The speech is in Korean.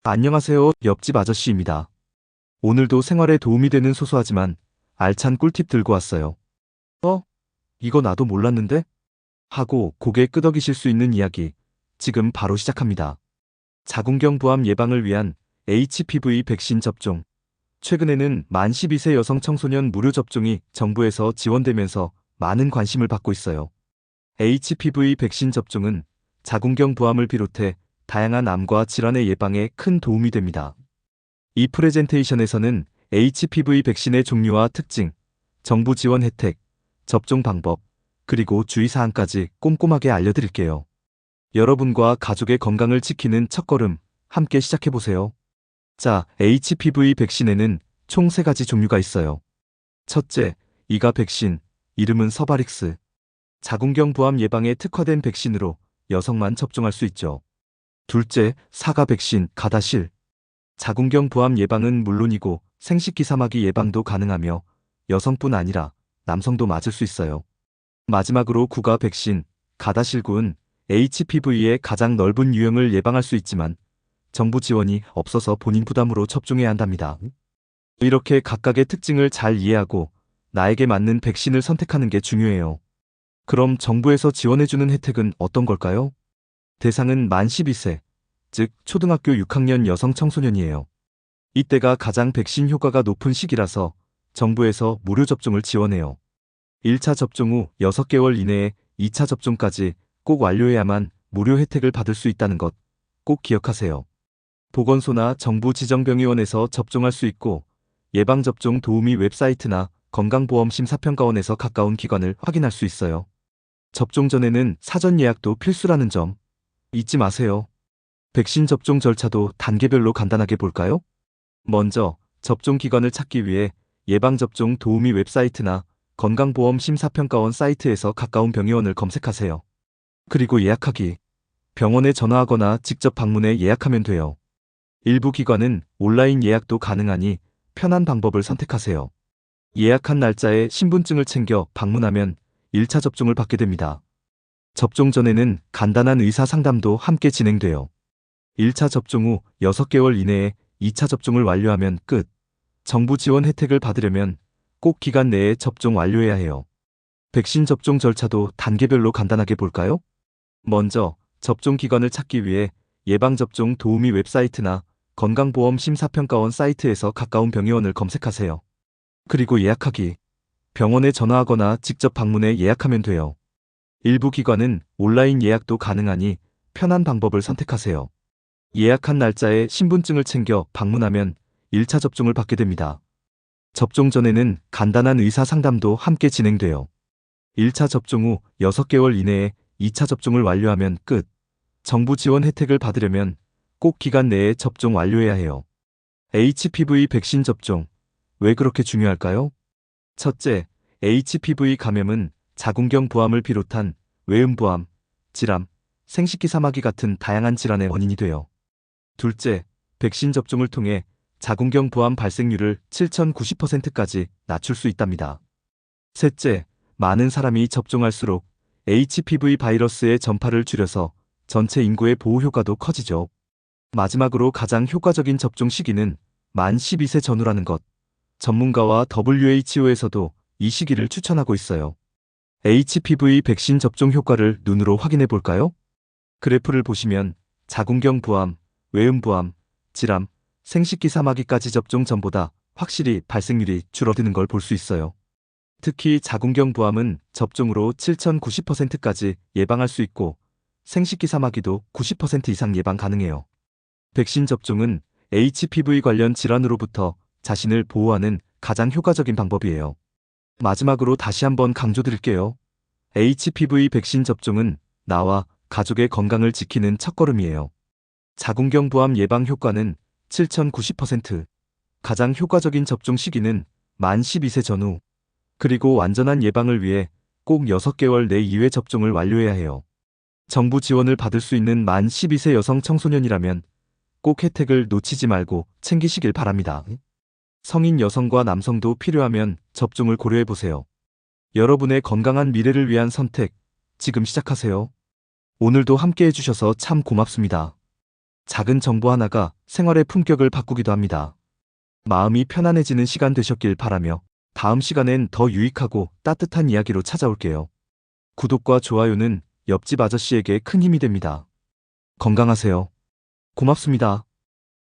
안녕하세요. 옆집 아저씨입니다. 오늘도 생활에 도움이 되는 소소하지만 알찬 꿀팁 들고 왔어요. 어? 이거 나도 몰랐는데? 하고 고개 끄덕이실 수 있는 이야기. 지금 바로 시작합니다. 자궁경부암 예방을 위한 HPV 백신 접종. 최근에는 만 12세 여성 청소년 무료 접종이 정부에서 지원되면서 많은 관심을 받고 있어요. HPV 백신 접종은 자궁경부암을 비롯해 다양한 암과 질환의 예방에 큰 도움이 됩니다. 이 프레젠테이션에서는 HPV 백신의 종류와 특징, 정부 지원 혜택, 접종 방법, 그리고 주의사항까지 꼼꼼하게 알려드릴게요. 여러분과 가족의 건강을 지키는 첫걸음, 함께 시작해보세요. 자, HPV 백신에는 총 3가지 종류가 있어요. 첫째, 이가 백신, 이름은 서바릭스. 자궁경부암 예방에 특화된 백신으로 여성만 접종할 수 있죠. 둘째, 사가 백신, 가다실. 자궁경부암 예방은 물론이고 생식기 사마귀 예방도 가능하며 여성뿐 아니라 남성도 맞을 수 있어요. 마지막으로 구가 백신, 가다실구는 HPV의 가장 넓은 유형을 예방할 수 있지만 정부 지원이 없어서 본인 부담으로 접종해야 한답니다. 이렇게 각각의 특징을 잘 이해하고 나에게 맞는 백신을 선택하는 게 중요해요. 그럼 정부에서 지원해주는 혜택은 어떤 걸까요? 대상은 만 12세, 즉 초등학교 6학년 여성 청소년이에요. 이때가 가장 백신 효과가 높은 시기라서 정부에서 무료 접종을 지원해요. 1차 접종 후 6개월 이내에 2차 접종까지 꼭 완료해야만 무료 혜택을 받을 수 있다는 것 꼭 기억하세요. 보건소나 정부 지정병의원에서 접종할 수 있고 예방접종 도우미 웹사이트나 건강보험심사평가원에서 가까운 기관을 확인할 수 있어요. 접종 전에는 사전 예약도 필수라는 점 잊지 마세요. 백신 접종 절차도 단계별로 간단하게 볼까요? 먼저 접종 기관을 찾기 위해 예방접종 도우미 웹사이트나 건강보험심사평가원 사이트에서 가까운 병의원을 검색하세요. 그리고 예약하기. 병원에 전화하거나 직접 방문해 예약하면 돼요. 일부 기관은 온라인 예약도 가능하니 편한 방법을 선택하세요. 예약한 날짜에 신분증을 챙겨 방문하면 1차 접종을 받게 됩니다. 접종 전에는 간단한 의사 상담도 함께 진행돼요. 1차 접종 후 6개월 이내에 2차 접종을 완료하면 끝. 정부 지원 혜택을 받으려면 꼭 기간 내에 접종 완료해야 해요. 백신 접종 절차도 단계별로 간단하게 볼까요? 먼저 접종 기관을 찾기 위해 예방접종 도우미 웹사이트나 건강보험심사평가원 사이트에서 가까운 병의원을 검색하세요. 그리고 예약하기. 병원에 전화하거나 직접 방문해 예약하면 돼요. 일부 기관은 온라인 예약도 가능하니 편한 방법을 선택하세요. 예약한 날짜에 신분증을 챙겨 방문하면 1차 접종을 받게 됩니다. 접종 전에는 간단한 의사 상담도 함께 진행돼요. 1차 접종 후 6개월 이내에 2차 접종을 완료하면 끝. 정부 지원 혜택을 받으려면 꼭 기간 내에 접종 완료해야 해요. HPV 백신 접종. 왜 그렇게 중요할까요? 첫째, HPV 감염은 자궁경부암을 비롯한 외음부암, 질암, 생식기 사마귀 같은 다양한 질환의 원인이 돼요. 둘째, 백신 접종을 통해 자궁경부암 발생률을 7,090%까지 낮출 수 있답니다. 셋째, 많은 사람이 접종할수록 HPV 바이러스의 전파를 줄여서 전체 인구의 보호 효과도 커지죠. 마지막으로 가장 효과적인 접종 시기는 만 12세 전후라는 것. 전문가와 WHO에서도 이 시기를 추천하고 있어요. HPV 백신 접종 효과를 눈으로 확인해 볼까요? 그래프를 보시면 자궁경부암, 외음부암, 질암, 생식기 사마귀까지 접종 전보다 확실히 발생률이 줄어드는 걸 볼 수 있어요. 특히 자궁경부암은 접종으로 7,090%까지 예방할 수 있고 생식기 사마귀도 90% 이상 예방 가능해요. 백신 접종은 HPV 관련 질환으로부터 자신을 보호하는 가장 효과적인 방법이에요. 마지막으로 다시 한번 강조드릴게요. HPV 백신 접종은 나와 가족의 건강을 지키는 첫걸음이에요. 자궁경부암 예방 효과는 7,090%, 가장 효과적인 접종 시기는 만 12세 전후, 그리고 완전한 예방을 위해 꼭 6개월 내 2회 접종을 완료해야 해요. 정부 지원을 받을 수 있는 만 12세 여성 청소년이라면 꼭 혜택을 놓치지 말고 챙기시길 바랍니다. 성인 여성과 남성도 필요하면 접종을 고려해보세요. 여러분의 건강한 미래를 위한 선택, 지금 시작하세요. 오늘도 함께 해주셔서 참 고맙습니다. 작은 정보 하나가 생활의 품격을 바꾸기도 합니다. 마음이 편안해지는 시간 되셨길 바라며 다음 시간엔 더 유익하고 따뜻한 이야기로 찾아올게요. 구독과 좋아요는 옆집 아저씨에게 큰 힘이 됩니다. 건강하세요. 고맙습니다.